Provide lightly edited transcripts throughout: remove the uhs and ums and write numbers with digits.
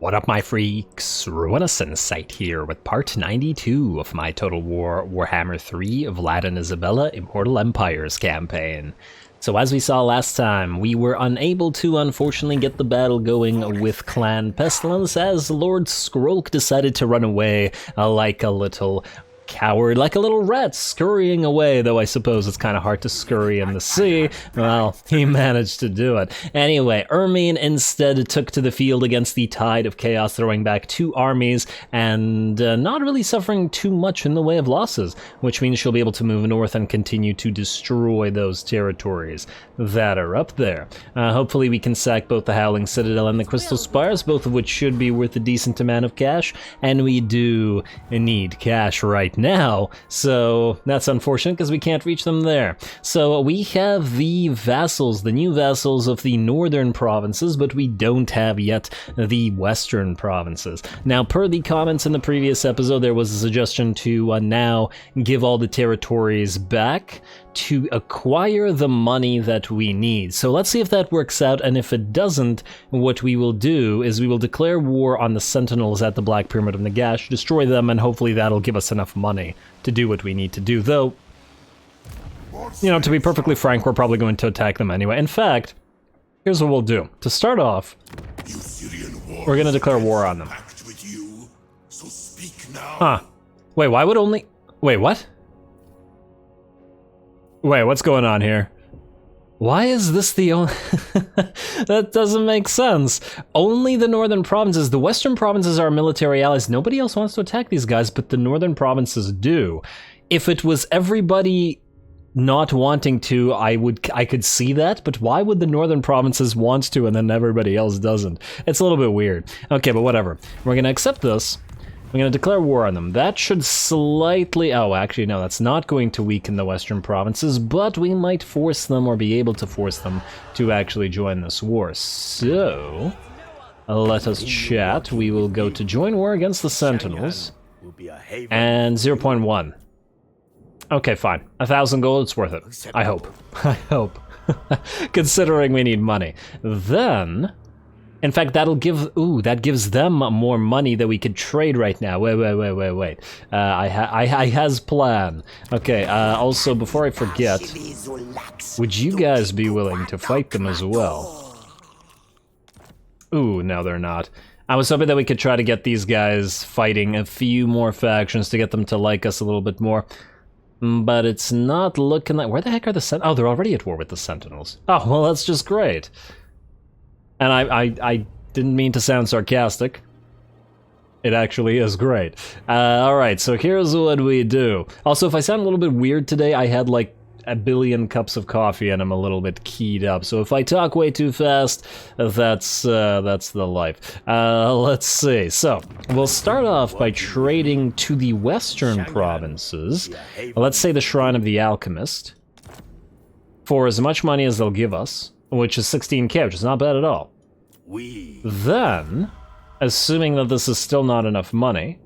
What up, my freaks? RuinusInsight here with part 92 of my Total Warhammer 3 Vlad and Isabella Immortal Empires campaign. So as we saw last time, we were unable to unfortunately get the battle going with Clan Pestilence as Lord Skrolk decided to run away like a little coward, like a little rat scurrying away, though I suppose it's kind of hard to scurry in the sea. Well, he managed to do it. Anyway, Ermine instead took to the field against the tide of chaos, throwing back two armies and not really suffering too much in the way of losses, which means she'll be able to move north and continue to destroy those territories that are up there. Hopefully we can sack both the Howling Citadel and the Crystal Spires, both of which should be worth a decent amount of cash, and we do need cash right now, so that's unfortunate because we can't reach them there. So we have the vassals, the new vassals of the northern provinces, but we don't have yet the western provinces. Now, per the comments in the previous episode, there was a suggestion to now give all the territories back to acquire the money that we need. So let's see if that works out, and if it doesn't, what we will do is we will declare war on the Sentinels at the Black Pyramid of Nagash, destroy them, and hopefully that'll give us enough money to do what we need to do. Though, you know, to be perfectly frank, we're probably going to attack them anyway. In fact, here's what we'll do. To start off, we're going to declare war on them. Huh. Wait, why would only... Wait, what? Wait, what's going on here? Why is this the only... That doesn't make sense. Only the northern provinces. The western provinces are military allies. Nobody else wants to attack these guys, but the northern provinces do. If it was everybody not wanting to, I could see that, but why would the northern provinces want to and then everybody else doesn't? It's a little bit weird. Okay, but whatever. We're gonna accept this. I'm going to declare war on them. That should slightly... Oh, actually, no, that's not going to weaken the western provinces, but we might force them or be able to force them to actually join this war. So, let us chat. We will go to join war against the Sentinels. And 0.1. Okay, fine. 1,000 gold, it's worth it. I hope. I hope. Considering we need money. Then... In fact, that'll give... Ooh, that gives them more money that we could trade right now. Wait. I has plan. Okay, also, before I forget, would you guys be willing to fight them as well? Ooh, no, they're not. I was hoping that we could try to get these guys fighting a few more factions to get them to like us a little bit more. But it's not looking like... Where the heck are the Sentinels? Oh, they're already at war with the Sentinels. Oh, well, that's just great. And I didn't mean to sound sarcastic. It actually is great. Alright, so here's what we do. Also, if I sound a little bit weird today, I had like a billion cups of coffee and I'm a little bit keyed up. So if I talk way too fast, that's the life. Let's see. So, we'll start off by trading to the western provinces. Let's say the Shrine of the Alchemist. For as much money as they'll give us. Which is 16k, which is not bad at all. Then, assuming that this is still not enough money...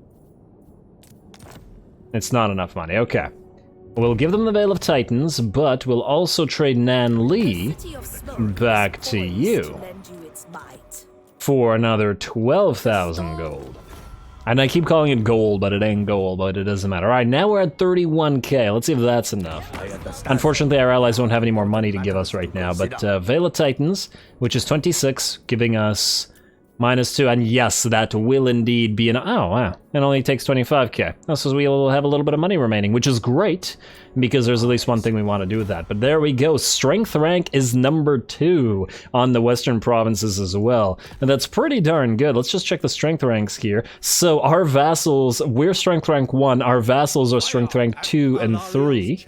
It's not enough money, okay. We'll give them the Veil of Titans, but we'll also trade Nan Li back to you for another 12,000 gold. And I keep calling it gold, but it ain't gold, but it doesn't matter. Alright, now we're at 31k. Let's see if that's enough. Unfortunately, our allies don't have any more money to give us right now, but Veil of Titans, which is 26, giving us -2, and yes, that will indeed be an... Oh, wow. It only takes 25k. That says we will have a little bit of money remaining, which is great, because there's at least one thing we want to do with that. But there we go. Strength rank is number 2 on the western provinces as well. And that's pretty darn good. Let's just check the strength ranks here. So our vassals, we're strength rank 1. Our vassals are strength rank 2 and 3.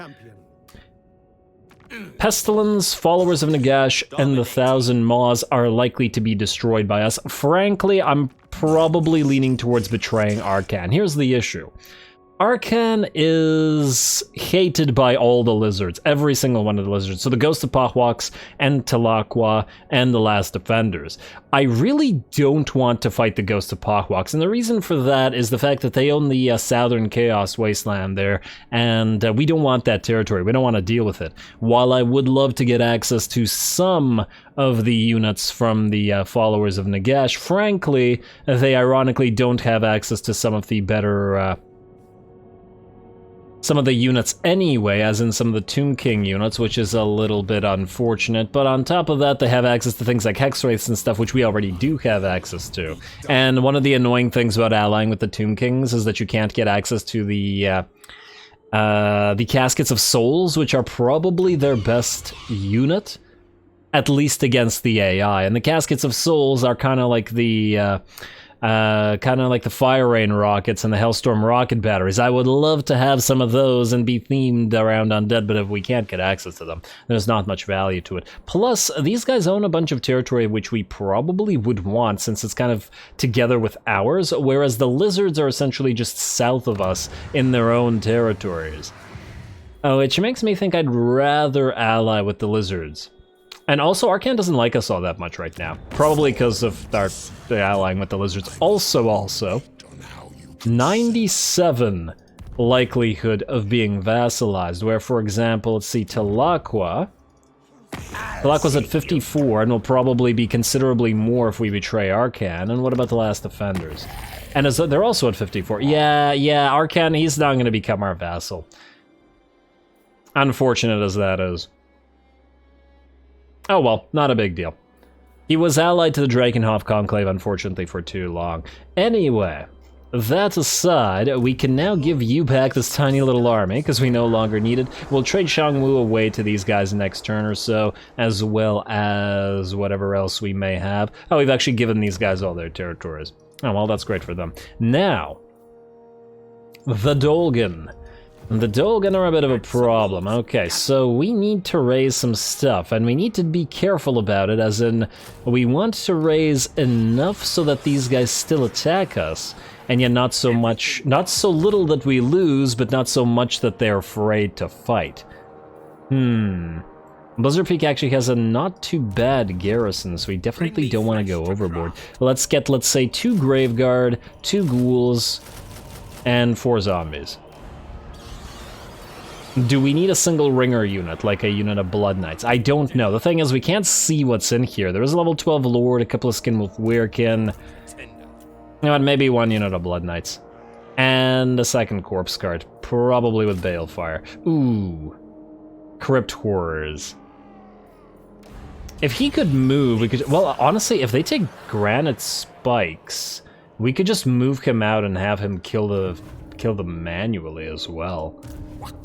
Pestilence, Followers of Nagash, and the 1,000 Maws are likely to be destroyed by us. Frankly, I'm probably leaning towards betraying Arcan. Here's the issue. Arcan is hated by all the lizards, every single one of the lizards. So the Ghost of Pahwaks and Talaqua and the Last Defenders. I really don't want to fight the Ghost of Pahwaks, and the reason for that is the fact that they own the Southern Chaos Wasteland there, and we don't want that territory. We don't want to deal with it. While I would love to get access to some of the units from the followers of Nagash, frankly, they ironically don't have access to some of the better... some of the units anyway, as in some of the Tomb King units, which is a little bit unfortunate, but on top of that, they have access to things like Hexwraiths and stuff, which we already do have access to. And one of the annoying things about allying with the Tomb Kings is that you can't get access to the Caskets of Souls, which are probably their best unit, at least against the AI. And the Caskets of Souls are kind of like the Fire Rain rockets and the Hellstorm rocket batteries. I would love to have some of those and be themed around undead, but if we can't get access to them, there's not much value to it. Plus, these guys own a bunch of territory which we probably would want, since it's kind of together with ours, whereas the lizards are essentially just south of us in their own territories. Which makes me think I'd rather ally with the lizards. And also, Arcan doesn't like us all that much right now. Probably because of our allying with the lizards. Also, 97 likelihood of being vassalized, where, for example, let's see, Talaqua's at 54, and will probably be considerably more if we betray Arcan. And what about the Last Defenders? And they're also at 54. Yeah, Arcan, he's not going to become our vassal. Unfortunate as that is. Oh well, not a big deal. He was allied to the Drakenhof Conclave, unfortunately, for too long. Anyway, that aside, we can now give you back this tiny little army, because we no longer need it. We'll trade Shangwu away to these guys next turn or so, as well as whatever else we may have. Oh, we've actually given these guys all their territories. Oh, well, that's great for them. Now, the Dolgan. The Dolgan are a bit of a problem. Okay, so we need to raise some stuff, and we need to be careful about it, as in, we want to raise enough so that these guys still attack us, and yet not so little that we lose, but not so much that they're afraid to fight. Blizzard Peak actually has a not too bad garrison, so we definitely don't want to go overboard. Let's get, let's say, 2 Graveguard, 2 Ghouls, and 4 Zombies. Do we need a single ringer unit, like a unit of Blood Knights? I don't know. The thing is, we can't see what's in here. There is a level 12 Lord, a couple of Skinwolf Weirkin. You know what, maybe 1 unit of Blood Knights. And a second Corpse Guard, probably with Balefire. Ooh. Crypt Horrors. If he could move, we could... Well, honestly, if they take Granite Spikes, we could just move him out and have him kill them manually as well.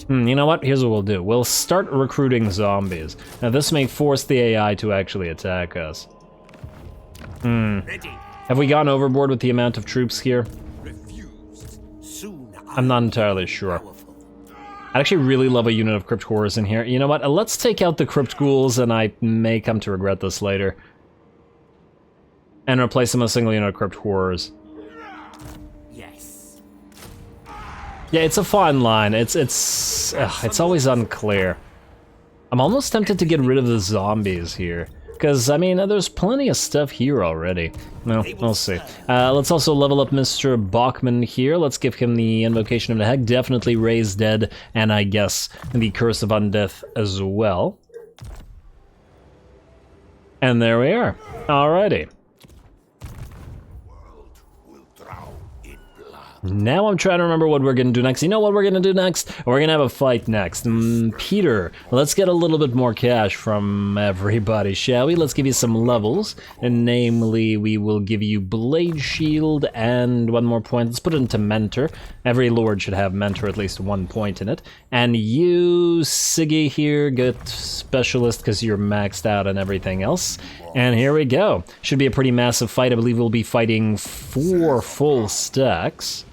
You know what? Here's what we'll do. We'll start recruiting zombies. Now this may force the AI to actually attack us. Have we gone overboard with the amount of troops here? I'm not entirely sure. I actually really love a unit of Crypt Horrors in here. You know what? Let's take out the Crypt Ghouls, and I may come to regret this later. And replace them with a single unit of Crypt Horrors. Yeah, it's a fine line. It's always unclear. I'm almost tempted to get rid of the zombies here, because I mean, there's plenty of stuff here already. No, we'll see. Let's also level up Mr. Bachman here. Let's give him the Invocation of the Heck, definitely Raise Dead, and I guess the Curse of Undeath as well. And there we are. Alrighty. Now I'm trying to remember what we're gonna do next. You know what we're gonna do next? We're gonna have a fight next. Peter, let's get a little bit more cash from everybody, shall we? Let's give you some levels, and namely, we will give you Blade Shield and 1 more point. Let's put it into Mentor. Every Lord should have Mentor, at least 1 point in it. And you, Siggy here, get Specialist because you're maxed out and everything else. And here we go. Should be a pretty massive fight. I believe we'll be fighting 4 full stacks.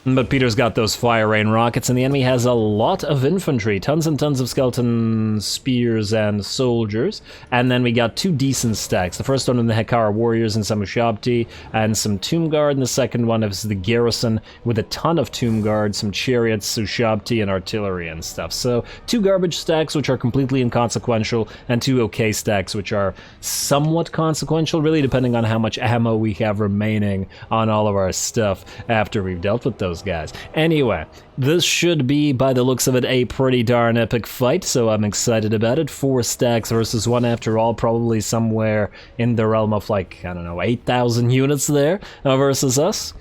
But Peter's got those fire rain rockets, and the enemy has a lot of infantry, tons and tons of skeleton spears and soldiers. And then we got 2 decent stacks. The first one of the Hekara warriors and some Ushabti, and some Tomb Guard, and the second one is the garrison with a ton of Tomb Guard, some chariots, Ushabti, and artillery and stuff. So 2 garbage stacks, which are completely inconsequential, and 2 okay stacks, which are somewhat consequential, really depending on how much ammo we have remaining on all of our stuff after we've dealt with those guys. Anyway, this should be, by the looks of it, a pretty darn epic fight, so I'm excited about it. 4 stacks versus 1 after all, probably somewhere in the realm of, like, I don't know, 8,000 units there versus us.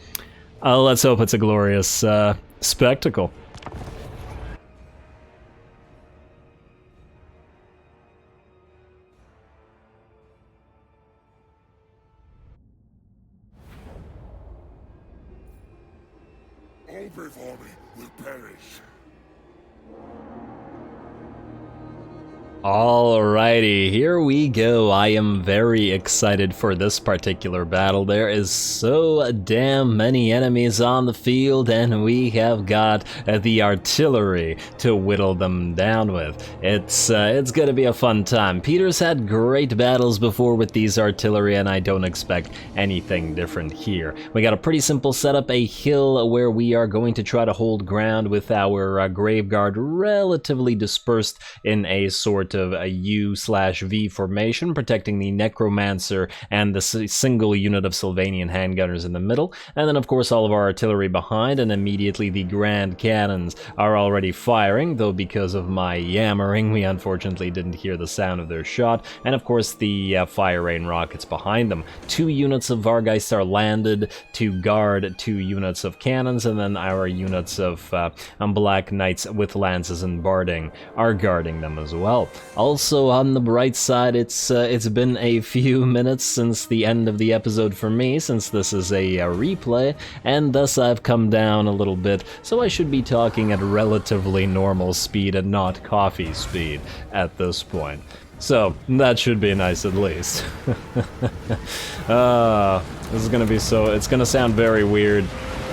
Let's hope it's a glorious spectacle. All before me will perish. Alrighty, here we go. I am very excited for this particular battle. There is so damn many enemies on the field, and we have got the artillery to whittle them down with. It's gonna be a fun time. Peter's had great battles before with these artillery, and I don't expect anything different here. We got a pretty simple setup, a hill where we are going to try to hold ground with our grave guard relatively dispersed in a sort of a U/V formation, protecting the necromancer and the single unit of Sylvanian handgunners in the middle, and then of course all of our artillery behind, and immediately the grand cannons are already firing, though because of my yammering we unfortunately didn't hear the sound of their shot, and of course the fire rain rockets behind them. 2 units of Vargeist are landed to guard 2 units of cannons, and then our units of Black Knights with lances and barding are guarding them as well. Also, on the bright side, it's been a few minutes since the end of the episode for me, since this is a replay, and thus I've come down a little bit, so I should be talking at relatively normal speed and not coffee speed at this point. So, that should be nice at least. This is gonna be it's gonna sound very weird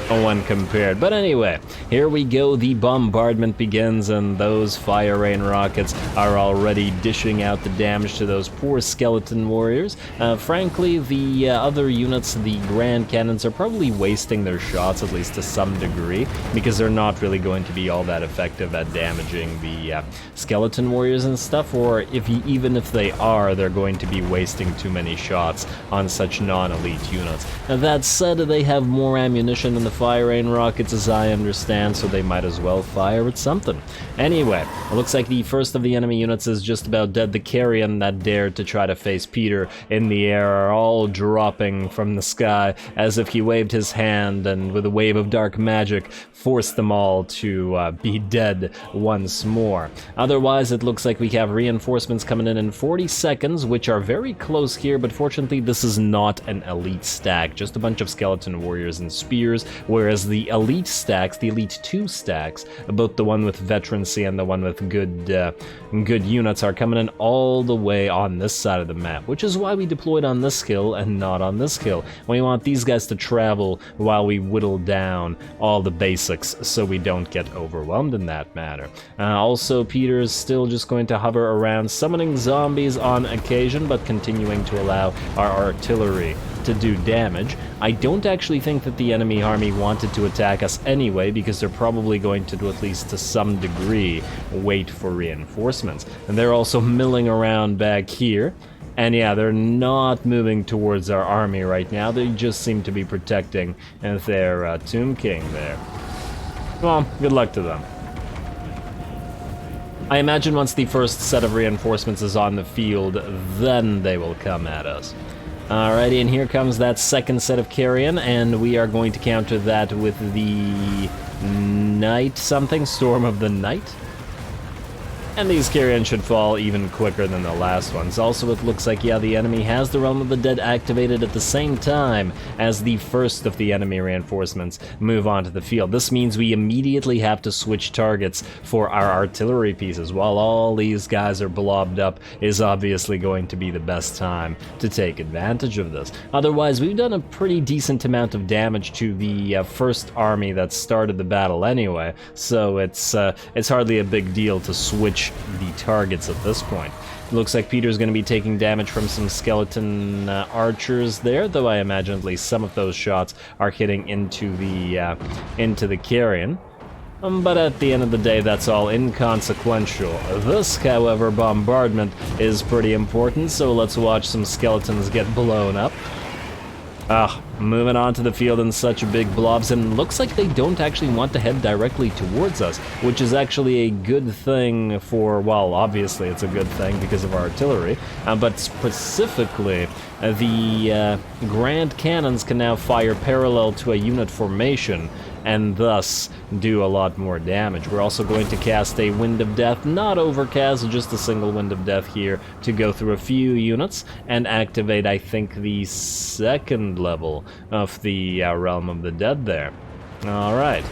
when compared. But anyway, here we go. The bombardment begins, and those fire rain rockets are already dishing out the damage to those poor skeleton warriors. Frankly, the other units, the grand cannons, are probably wasting their shots, at least to some degree, because they're not really going to be all that effective at damaging the skeleton warriors and stuff, or even if they are, they're going to be wasting too many shots on such non-elite units. Now, that said, they have more ammunition than the fire rain rockets, as I understand, so they might as well fire at something. Anyway, it looks like the first of the enemy units is just about dead. The carrion that dared to try to face Peter in the air are all dropping from the sky as if he waved his hand and with a wave of dark magic forced them all to be dead once more. Otherwise, it looks like we have reinforcements coming in 40 seconds, which are very close here, but fortunately this is not an elite stack, just a bunch of skeleton warriors and spears, whereas the elite stacks, the elite 2 stacks, both the one with veterancy and the one with good units, are coming in all the way on this side of the map, which is why we deployed on this hill and not on this hill. We want these guys to travel while we whittle down all the basics so we don't get overwhelmed in that matter. Also, Peter is still just going to hover around, summoning zombies on occasion, but continuing to allow our artillery to do damage. I don't actually think that the enemy army wanted to attack us anyway, because they're probably going to, at least to some degree, wait for reinforcements. And they're also milling around back here. And yeah, they're not moving towards our army right now. They just seem to be protecting their Tomb King there. Well, good luck to them. I imagine once the first set of reinforcements is on the field, then they will come at us. Alrighty, and here comes that second set of carrion, and we are going to counter that with the Night something, Storm of the Night. And these carrion should fall even quicker than the last ones. Also, it looks like, yeah, the enemy has the Realm of the Dead activated at the same time as the first of the enemy reinforcements move onto the field. This means we immediately have to switch targets for our artillery pieces. While all these guys are blobbed up, is obviously going to be the best time to take advantage of this. Otherwise, we've done a pretty decent amount of damage to the first army that started the battle anyway, so it's hardly a big deal to switch the targets at this point. Looks like Peter's going to be taking damage from some skeleton archers there, though I imagine at least some of those shots are hitting into the carrion. But at the end of the day, that's all inconsequential. This, however, bombardment is pretty important, so let's watch some skeletons get blown up. Moving on to the field in such big blobs, and looks like they don't actually want to head directly towards us, which is actually a good thing for, well, obviously it's a good thing because of our artillery, but specifically, the Grand Cannons can now fire parallel to a unit formation, and thus do a lot more damage. We're also going to cast a Wind of Death, not overcast, just a single Wind of Death here to go through a few units and activate, I think, the second level of the Realm of the Dead there. Alright.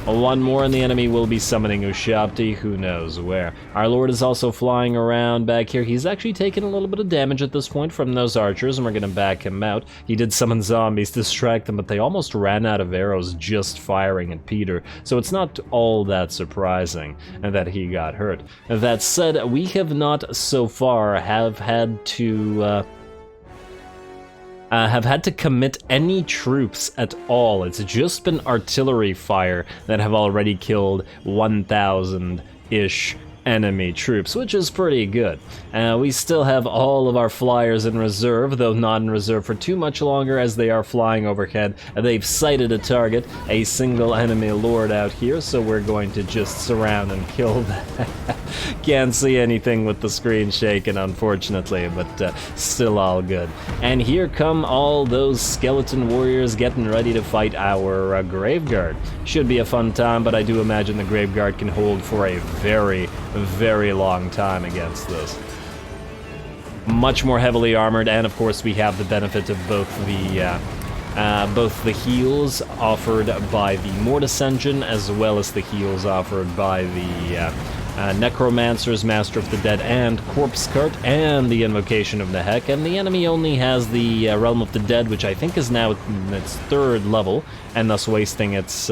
One more and the enemy will be summoning Ushabti, who knows where. Our Lord is also flying around back here. He's actually taken a little bit of damage at this point from those archers, and we're going to back him out. He did summon zombies to distract them, but they almost ran out of arrows just firing at Peter, so it's not all that surprising that he got hurt. That said, we have not so far have had to commit any troops at all. It's just been artillery fire that have already killed 1,000-ish enemy troops, which is pretty good. We still have all of our flyers in reserve, though not in reserve for too much longer as they are flying overhead. They've sighted a target, a single enemy lord out here, so we're going to just surround and kill that. Can't see anything with the screen shaking, unfortunately, but still all good. And here come all those skeleton warriors getting ready to fight our Graveguard. Should be a fun time, but I do imagine the Graveguard can hold for a very, very long time against this. Much more heavily armored, and of course we have the benefit of both the heals offered by the Mortis engine as well as the heals offered by the Necromancers, Master of the Dead, and Corpse Cart, and the Invocation of Nehek. And the enemy only has the Realm of the Dead, which I think is now in its third level, and thus wasting its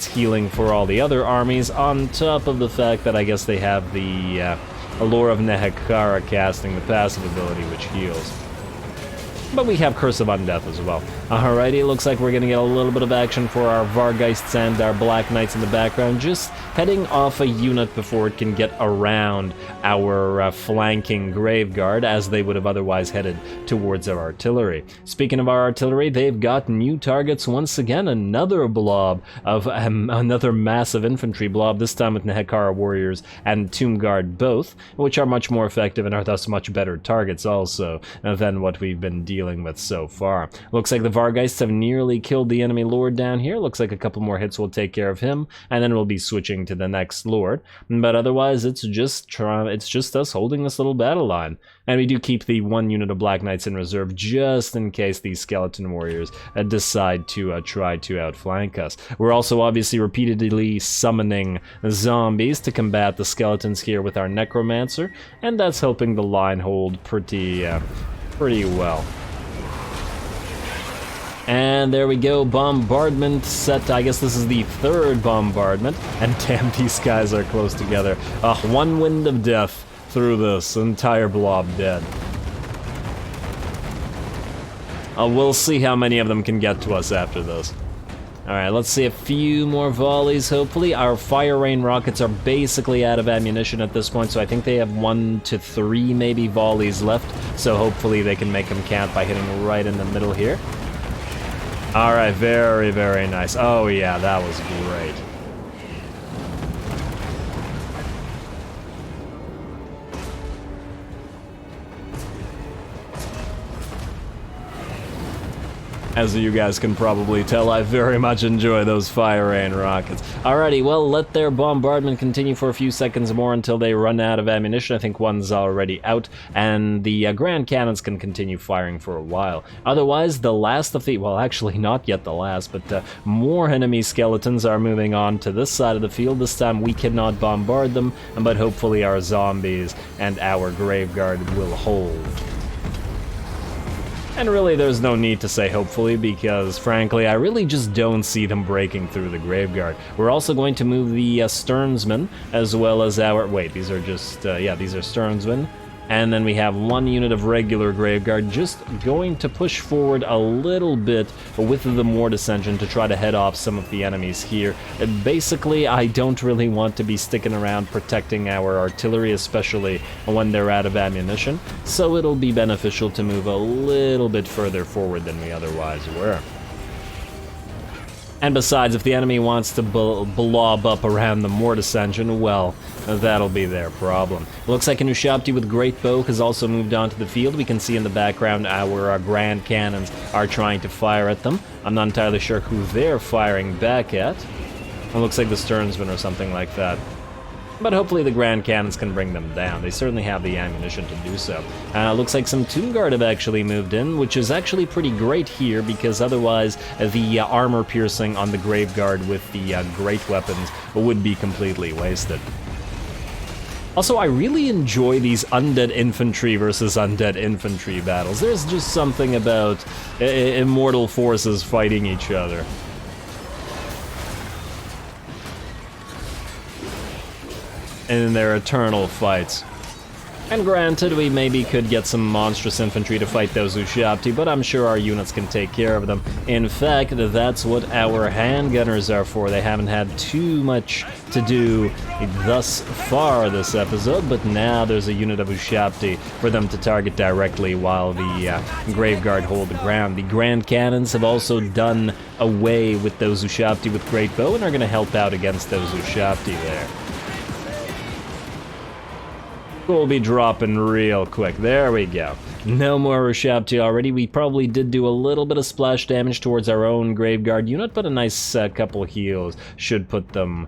healing for all the other armies, on top of the fact that I guess they have the Allure of Nehekara casting the passive ability, which heals. But we have Curse of Undeath as well. Alrighty, looks like we're gonna get a little bit of action for our Vargeists and our Black Knights in the background, just heading off a unit before it can get around our flanking Graveguard, as they would have otherwise headed towards our artillery. Speaking of our artillery, they've got new targets once again, another blob of another massive infantry blob, this time with Nehekara warriors and Tomb Guard both, which are much more effective and are thus much better targets also than what we've been dealing with so far. Looks like the Vargeists have nearly killed the enemy lord down here. Looks like a couple more hits will take care of him, and then we'll be switching to the next lord. But otherwise, it's just us holding this little battle line. And we do keep the one unit of Black Knights in reserve just in case these skeleton warriors decide to try to outflank us. We're also obviously repeatedly summoning zombies to combat the skeletons here with our Necromancer, and that's helping the line hold pretty well. And there we go, bombardment set. I guess this is the third bombardment, and damn, these guys are close together. One Wind of Death through this entire blob dead. We'll see how many of them can get to us after this. Alright, let's see a few more volleys, hopefully. Our Fire Rain rockets are basically out of ammunition at this point, so I think they have 1 to 3 maybe volleys left, so hopefully they can make them count by hitting right in the middle here. Alright, very, very nice. Oh yeah, that was great. As you guys can probably tell, I very much enjoy those fire rain rockets. Alrighty, well, let their bombardment continue for a few seconds more until they run out of ammunition. I think one's already out, and the Grand Cannons can continue firing for a while. Otherwise, the last of the... well, actually, not yet the last, but more enemy skeletons are moving on to this side of the field. This time we cannot bombard them, but hopefully our zombies and our Graveguard will hold. And really, there's no need to say hopefully, because frankly, I really just don't see them breaking through the Graveguard. We're also going to move the Sternsmen, as well as our... wait, these are just... yeah, these are Sternsmen. And then we have one unit of regular Graveguard just going to push forward a little bit with the Mortis engine to try to head off some of the enemies here. Basically, I don't really want to be sticking around protecting our artillery, especially when they're out of ammunition, so it'll be beneficial to move a little bit further forward than we otherwise were. And besides, if the enemy wants to blob up around the Mortis engine, well, that'll be their problem. Looks like a Ushabti with Great Bow has also moved onto the field. We can see in the background our Grand Cannons are trying to fire at them. I'm not entirely sure who they're firing back at. It looks like the Sternsmen or something like that. But hopefully the Grand Cannons can bring them down. They certainly have the ammunition to do so. Looks like some Tomb Guard have actually moved in, which is actually pretty great here, because otherwise the armor piercing on the Graveguard with the great weapons would be completely wasted. Also, I really enjoy these undead infantry versus undead infantry battles. There's just something about immortal forces fighting each other. In their eternal fights. And granted, we maybe could get some monstrous infantry to fight those Ushabti, but I'm sure our units can take care of them. In fact, that's what our handgunners are for. They haven't had too much to do thus far this episode, but now there's a unit of Ushabti for them to target directly while the Graveguard hold the ground. The Grand Cannons have also done away with those Ushabti with Great Bow and are going to help out against those Ushabti there. We'll be dropping real quick. There we go. No more Ushabti already. We probably did do a little bit of splash damage towards our own Graveguard unit, but a nice couple heals should put them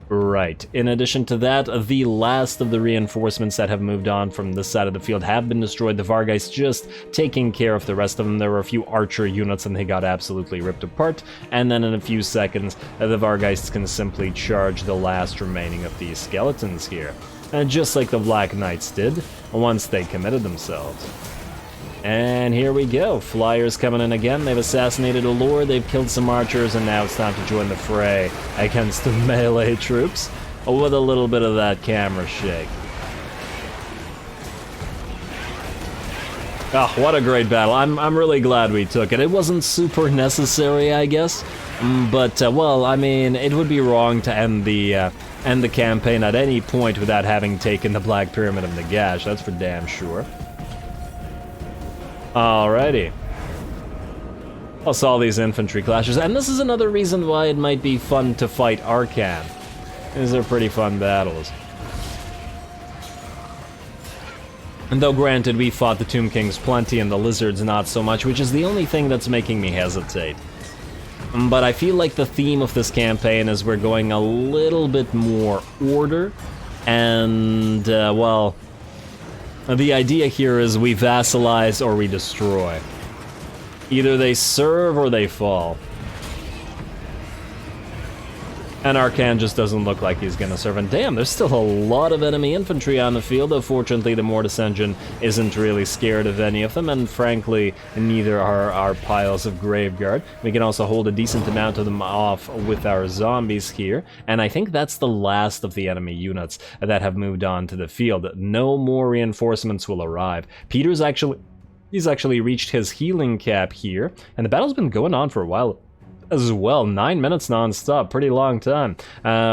right. In addition to that, the last of the reinforcements that have moved on from this side of the field have been destroyed. The Vargeists just taking care of the rest of them. There were a few archer units and they got absolutely ripped apart. And then in a few seconds, the Vargeists can simply charge the last remaining of these skeletons here. Just like the Black Knights did, once they committed themselves. And here we go, flyers coming in again. They've assassinated a lord, they've killed some archers, and now it's time to join the fray against the melee troops with a little bit of that camera shake. Oh, what a great battle. I'm really glad we took it. It wasn't super necessary, I guess, but, well, I mean, it would be wrong to end the campaign at any point without having taken the Black Pyramid of Nagash, that's for damn sure. Alrighty. Plus all these infantry clashes, and this is another reason why it might be fun to fight Arcan. These are pretty fun battles. And though granted, we fought the Tomb Kings plenty and the Lizards not so much, which is the only thing that's making me hesitate. But I feel like the theme of this campaign is we're going a little bit more order, and, well, the idea here is we vassalize or we destroy. Either they serve or they fall. And Arcan just doesn't look like he's gonna serve, and damn, there's still a lot of enemy infantry on the field, though fortunately the Mortis engine isn't really scared of any of them, and frankly, neither are our piles of Graveguard. We can also hold a decent amount of them off with our zombies here, and I think that's the last of the enemy units that have moved on to the field. No more reinforcements will arrive. He's actually reached his healing cap here, and the battle's been going on for a while. as well. 9 minutes non-stop, pretty long time.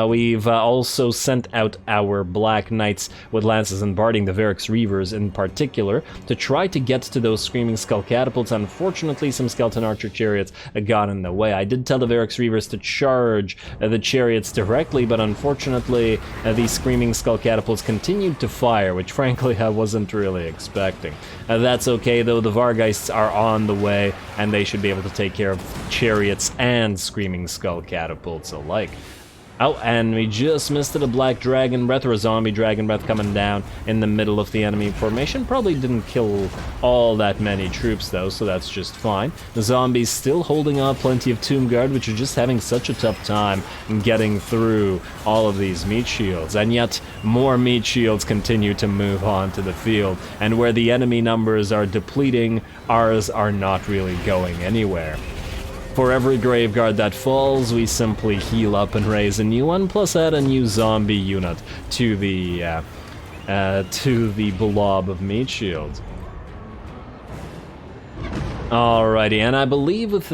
We've also sent out our Black Knights with lances and barding the Varix Reavers in particular to try to get to those Screaming Skull catapults. Unfortunately, some Skeleton Archer chariots got in the way. I did tell the Varix Reavers to charge the chariots directly, but unfortunately these Screaming Skull catapults continued to fire, which frankly I wasn't really expecting. That's okay though, the Vargeists are on the way and they should be able to take care of chariots and Screaming Skull catapults alike. Oh, and we just missed it, a Black Dragon Breath or a Zombie Dragon Breath coming down in the middle of the enemy formation. Probably didn't kill all that many troops though, so that's just fine. The zombies still holding on plenty of Tomb Guard, which are just having such a tough time getting through all of these meat shields. And yet, more meat shields continue to move on to the field. And where the enemy numbers are depleting, ours are not really going anywhere. For every Graveguard that falls, we simply heal up and raise a new one, plus add a new zombie unit to the blob of meat shields. Alrighty, and I believe with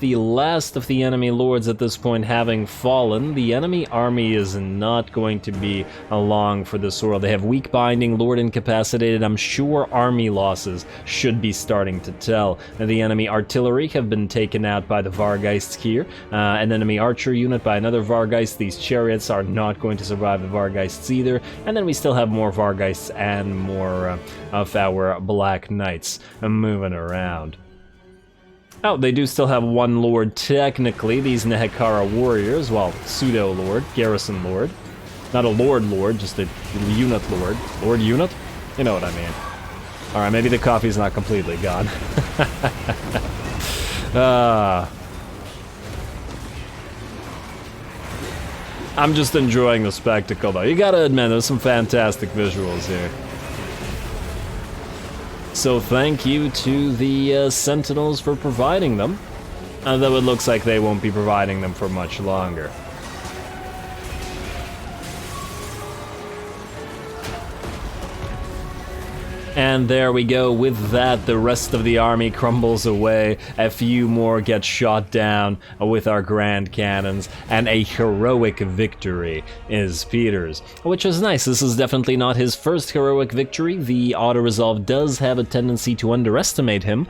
the last of the enemy lords at this point having fallen, the enemy army is not going to be along for this world. They have weak binding, lord incapacitated. I'm sure army losses should be starting to tell. The enemy artillery have been taken out by the Vargeists here. An enemy archer unit by another Vargeist. These chariots are not going to survive the Vargeists either. And then we still have more Vargeists and more of our Black Knights moving around. Oh, they do still have one lord technically, these Nehekara warriors, well, pseudo-lord, garrison lord. Not a lord, just a unit lord. Lord unit? You know what I mean. Alright, maybe the coffee's not completely gone. I'm just enjoying the spectacle though. You gotta admit, there's some fantastic visuals here. So thank you to the Sentinels for providing them, though it looks like they won't be providing them for much longer. And there we go, with that the rest of the army crumbles away, a few more get shot down with our grand cannons, and a heroic victory is Peter's. Which is nice, this is definitely not his first heroic victory. The auto-resolve does have a tendency to underestimate him,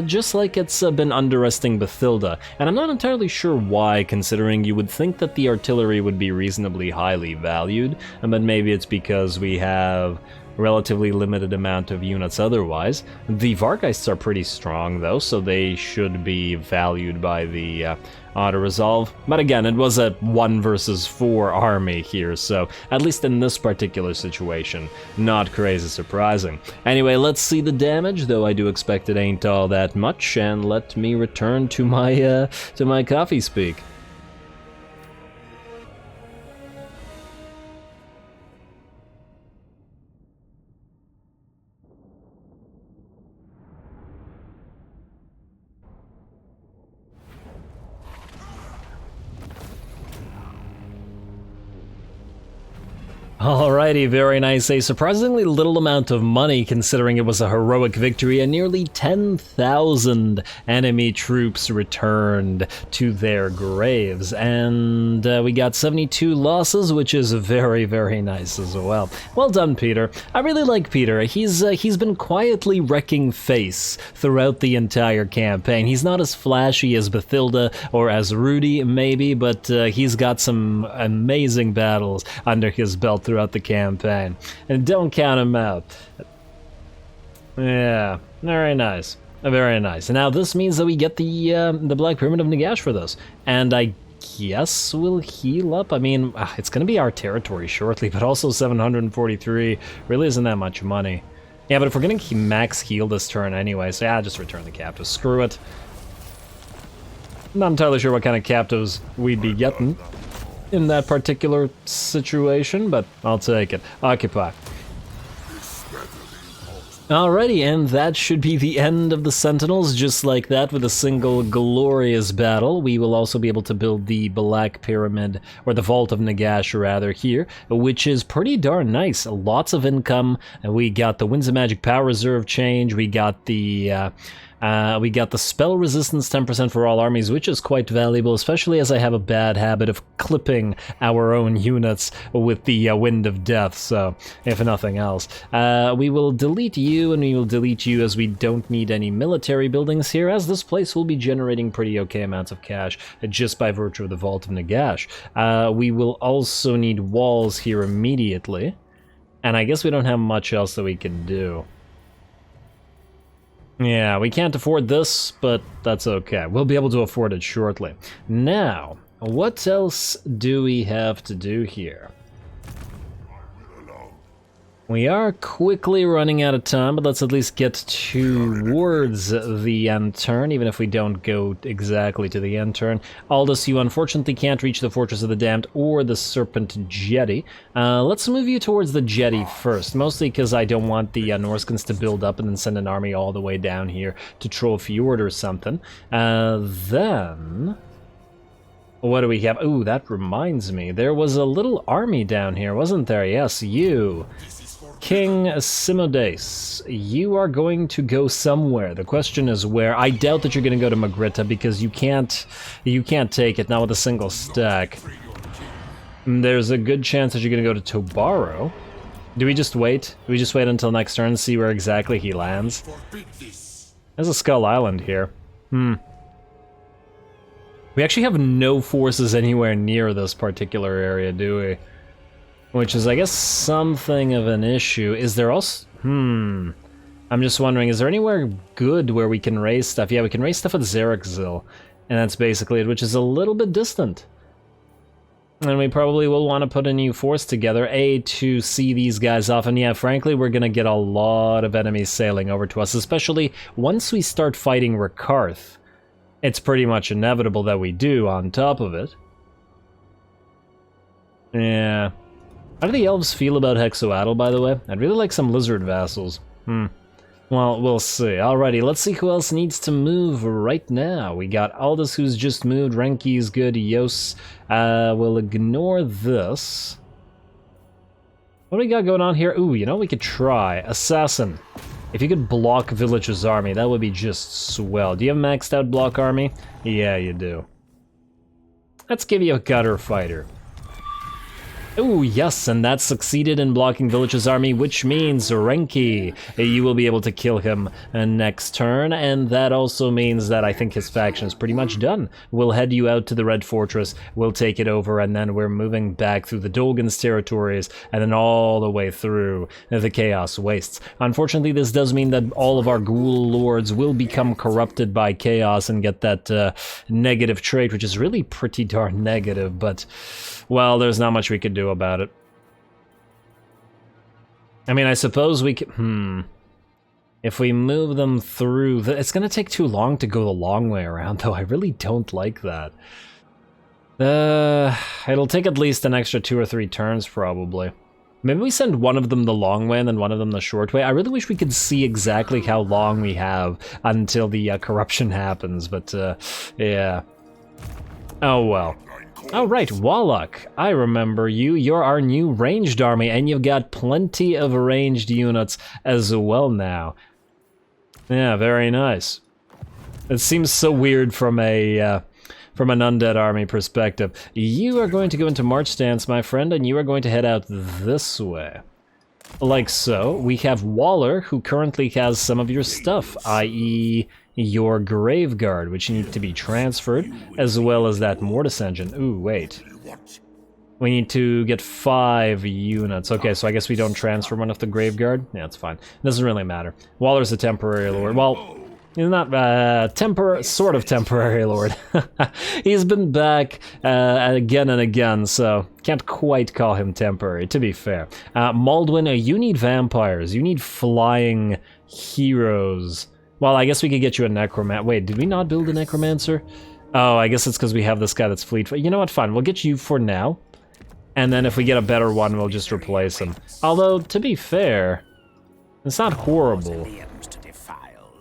just like it's been underestimating Bathilda. And I'm not entirely sure why, considering you would think that the artillery would be reasonably highly valued, but maybe it's because we have relatively limited amount of units otherwise. The Vargeists are pretty strong though, so they should be valued by the auto-resolve. But again, it was a 1 versus 4 army here, so at least in this particular situation, not crazy surprising. Anyway, let's see the damage, though I do expect it ain't all that much, and let me return to my coffee speak. Alrighty, very nice. A surprisingly little amount of money considering it was a heroic victory, and nearly 10,000 enemy troops returned to their graves. And we got 72 losses, which is very, very nice as well. Well done, Peter. I really like Peter. He's been quietly wrecking face throughout the entire campaign. He's not as flashy as Bathilda or as Rudy, maybe, but he's got some amazing battles under his belt throughout the campaign, and don't count him out. Yeah, very nice, very nice. And now this means that we get the Black Pyramid of Nagash for this, and I guess we'll heal up. I mean, it's gonna be our territory shortly, but also 743 really isn't that much money. Yeah, but if we're gonna max heal this turn anyway, so yeah, just return the captives. Screw it. Not entirely sure what kind of captives we'd be getting in that particular situation, but I'll take it. Occupy. Alrighty, and that should be the end of the Sentinels, just like that, with a single glorious battle. We will also be able to build the Black Pyramid, or the Vault of Nagash rather, here, which is pretty darn nice. Lots of income. We got the Winds of Magic Power Reserve change, we got the We got the spell resistance 10% for all armies, which is quite valuable, especially as I have a bad habit of clipping our own units with the Wind of Death, so if nothing else. We will delete you, and we will delete you as we don't need any military buildings here, as this place will be generating pretty okay amounts of cash just by virtue of the Vault of Nagash. We will also need walls here immediately, and I guess we don't have much else that we can do. Yeah, we can't afford this, but that's okay. We'll be able to afford it shortly. Now, what else do we have to do here? We are quickly running out of time, but let's at least get towards the end turn, even if we don't go exactly to the end turn. Aldous, you unfortunately can't reach the Fortress of the Damned or the Serpent Jetty. Let's move you towards the Jetty first, mostly because I don't want the Norskins to build up and then send an army all the way down here to Troll Fjord or something. Then... what do we have? Ooh, that reminds me. There was a little army down here, wasn't there? Yes, you. King Simodes, you are going to go somewhere. The question is where. I doubt that you're going to go to Magritta because you can't take it, not with a single stack. There's a good chance that you're going to go to Tobaro. Do we just wait? Do we just wait until next turn and see where exactly he lands? There's a Skull Island here. We actually have no forces anywhere near this particular area, do we? Which is, I guess, something of an issue. Is there also... I'm just wondering, is there anywhere good where we can raise stuff? Yeah, we can raise stuff at Xerexzil, and that's basically it, which is a little bit distant. And we probably will want to put a new force together, to see these guys off. And yeah, frankly, we're going to get a lot of enemies sailing over to us, especially once we start fighting Rakarth. It's pretty much inevitable that we do, on top of it. Yeah. How do the elves feel about Hexoatl, by the way? I'd really like some lizard vassals. Well, we'll see. Alrighty, let's see who else needs to move right now. We got Aldous, who's just moved. Renki's good. Yos. We'll ignore this. What do we got going on here? Ooh, you know, we could try. Assassin. If you could block Village's army, that would be just swell. Do you have maxed out block army? Yeah, you do. Let's give you a gutter fighter. Oh, yes, and that succeeded in blocking Village's army, which means, Renki, you will be able to kill him next turn, and that also means that I think his faction is pretty much done. We'll head you out to the Red Fortress, we'll take it over, and then we're moving back through the Dolgan's territories, and then all the way through the Chaos Wastes. Unfortunately, this does mean that all of our Ghoul Lords will become corrupted by Chaos and get that negative trait, which is really pretty darn negative, but... well, there's not much we could do about it. I mean, I suppose we could... if we move them through... it's gonna take too long to go the long way around, though. I really don't like that. It'll take at least an extra 2 or 3 turns, probably. Maybe we send one of them the long way and then one of them the short way. I really wish we could see exactly how long we have until the corruption happens, but yeah. Oh well. Oh right, Wallach, I remember you. You're our new ranged army, and you've got plenty of ranged units as well now. Yeah, very nice. It seems so weird from an undead army perspective. You are going to go into March stance, my friend, and you are going to head out this way. Like so. We have Waller, who currently has some of your stuff, i.e. your Graveguard, which need to be transferred, as well as that Mortis Engine. Ooh, wait. We need to get 5 units. Okay, so I guess we don't transfer one of the Graveguard? Yeah, it's fine. Doesn't really matter. Waller's a temporary lord. Well, he's not sort of temporary lord. He's been back again and again, so can't quite call him temporary, to be fair. Maldwin, you need vampires. You need flying heroes. Well, I guess we could get you a necromancer. Wait, did we not build a necromancer? Oh, I guess it's because we have this guy that's fleet. You know what, fine, we'll get you for now. And then if we get a better one, we'll just replace him. Although, to be fair, it's not horrible.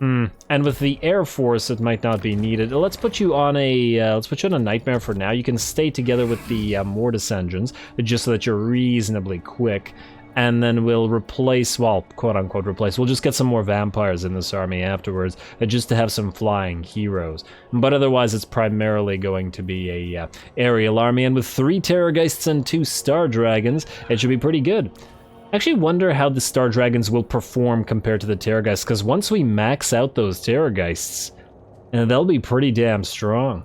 And with the Air Force, it might not be needed. Let's put you on a Nightmare for now. You can stay together with the Mortis engines, just so that you're reasonably quick. and then we'll replace, well, quote-unquote replace, we'll just get some more vampires in this army afterwards, just to have some flying heroes. But otherwise, it's primarily going to be a aerial army, and with 3 Terrorgeists and 2 Star Dragons, it should be pretty good. I actually wonder how the Star Dragons will perform compared to the Terrorgeists, because once we max out those Terrorgeists, they'll be pretty damn strong.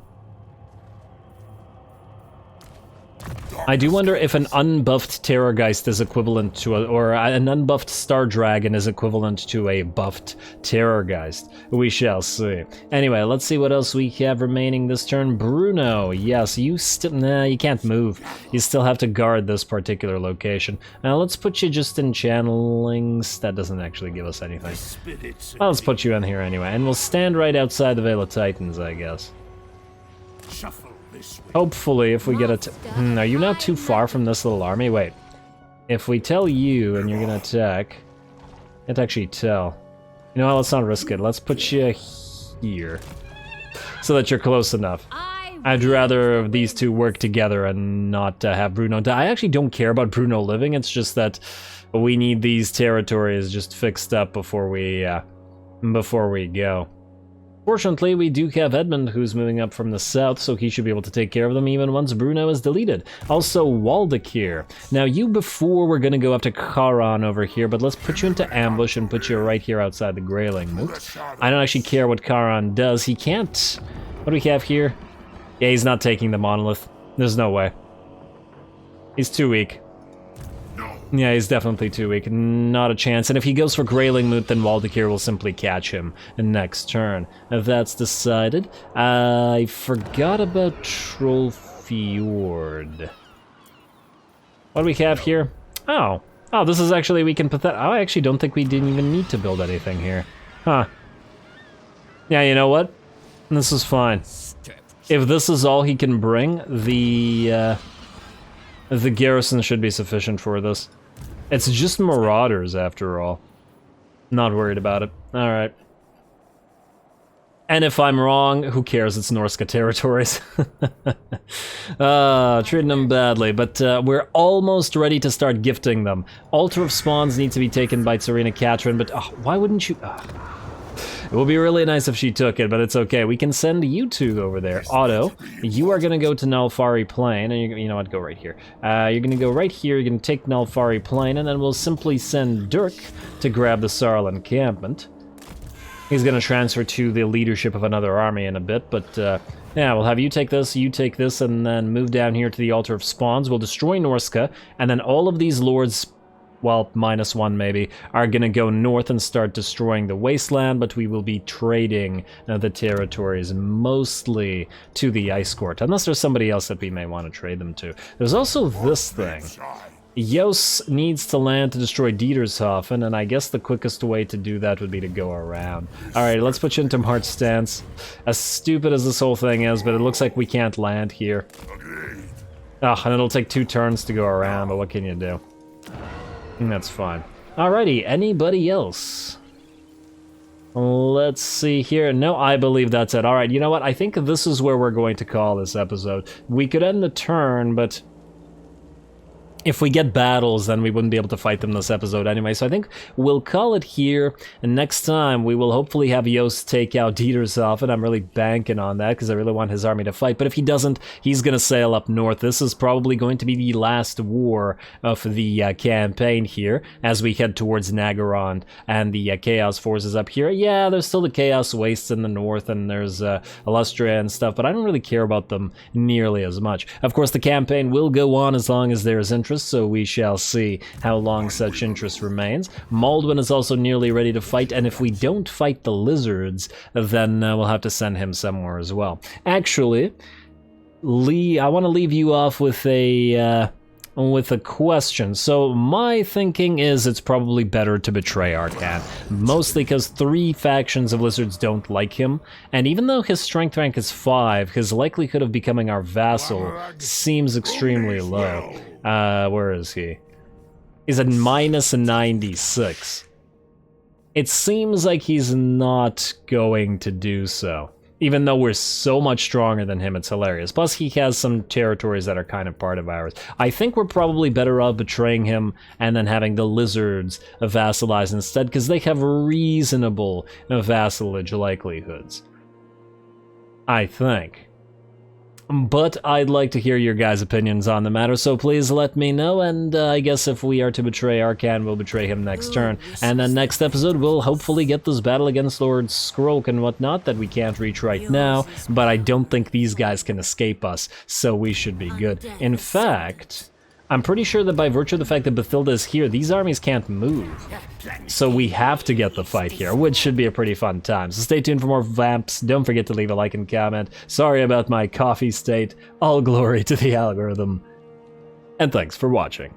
I do wonder if an unbuffed Terrorgeist is equivalent to or an unbuffed Star Dragon is equivalent to a buffed Terrorgeist. We shall see. Anyway, let's see what else we have remaining this turn. Bruno, yes, you nah, you can't move. You still have to guard this particular location. Now let's put you just in channelings. That doesn't actually give us anything. Well, let's put you in here anyway, and we'll stand right outside the Veil of Titans, I guess. Hopefully, if we get a... are you not too far from this little army? Wait. If we tell you and you're gonna attack... Can't actually tell. You know what, let's not risk it. Let's put you here. So that you're close enough. I'd rather these two work together and not have Bruno die. I actually don't care about Bruno living, it's just that we need these territories just fixed up before we go. Fortunately, we do have Edmund, who's moving up from the south, so he should be able to take care of them even once Bruno is deleted. Also, Waldekir. Now, you before were going to go up to Charon over here, but let's put you into ambush and put you right here outside the Greyling Moot. I don't actually care what Charon does. He can't... What do we have here? Yeah, he's not taking the monolith. There's no way. He's too weak. Yeah, he's definitely too weak. Not a chance. And if he goes for Greyling Moot, then Waldekir will simply catch him next turn. If that's decided, I forgot about Trollfjord. What do we have here? Oh, this is actually, we can put that... I actually don't think we didn't even need to build anything here. Huh. Yeah, you know what? This is fine. If this is all he can bring, the garrison should be sufficient for this. It's just marauders, after all. Not worried about it. Alright. And if I'm wrong, who cares? It's Norska territories. Treating them badly, but we're almost ready to start gifting them. Altar of Spawns need to be taken by Tsarina Katrin, but why wouldn't you... It would be really nice if she took it, but it's okay. We can send you two over there. Otto, you are going to go to Nalfari Plain, and you know what, go right here. You're going to go right here, you're going to take Nalfari Plain, and then we'll simply send Dirk to grab the Sarl encampment. He's going to transfer to the leadership of another army in a bit, but yeah, we'll have you take this, and then move down here to the Altar of Spawns. We'll destroy Norska, and then all of these lords... well, -1 maybe, are gonna go north and start destroying the wasteland, but we will be trading the territories mostly to the Ice Court, unless there's somebody else that we may want to trade them to. There's also this thing. Jos needs to land to destroy Dietershofen, and I guess the quickest way to do that would be to go around. Alright, let's put you into March stance. As stupid as this whole thing is, but it looks like we can't land here. And it'll take 2 turns to go around, but what can you do? That's fine. Alrighty, anybody else? Let's see here. No, I believe that's it. Alright, you know what? I think this is where we're going to call this episode. We could end the turn, but... if we get battles, then we wouldn't be able to fight them this episode anyway, so I think we'll call it here, and next time we will hopefully have Yost take out Dietershofen. I'm really banking on that, because I really want his army to fight, but if he doesn't, he's going to sail up north. This is probably going to be the last war of the campaign here, as we head towards Nagorond and the Chaos forces up here. Yeah, there's still the Chaos Wastes in the north, and there's Illustria and stuff, but I don't really care about them nearly as much. Of course, the campaign will go on as long as there's interest, so we shall see how long such interest remains. Maldwin is also nearly ready to fight, and if we don't fight the lizards, then we'll have to send him somewhere as well. Actually, Lee, I want to leave you off with a question. So my thinking is it's probably better to betray Arcan, mostly because 3 factions of lizards don't like him, and even though his strength rank is 5, his likelihood of becoming our vassal seems extremely low. Where is he? He's at -96. It seems like he's not going to do so. Even though we're so much stronger than him, it's hilarious. Plus, he has some territories that are kind of part of ours. I think we're probably better off betraying him and then having the lizards vassalize instead, because they have reasonable vassalage likelihoods. I think. But I'd like to hear your guys' opinions on the matter, so please let me know, and I guess if we are to betray Arcan, we'll betray him next turn. And then next episode, we'll hopefully get this battle against Lord Skroak and whatnot that we can't reach right now, but I don't think these guys can escape us, so we should be good. In fact, I'm pretty sure that by virtue of the fact that Bathilda is here, these armies can't move. So we have to get the fight here, which should be a pretty fun time. So stay tuned for more Vamps. Don't forget to leave a like and comment. Sorry about my coffee state. All glory to the algorithm. And thanks for watching.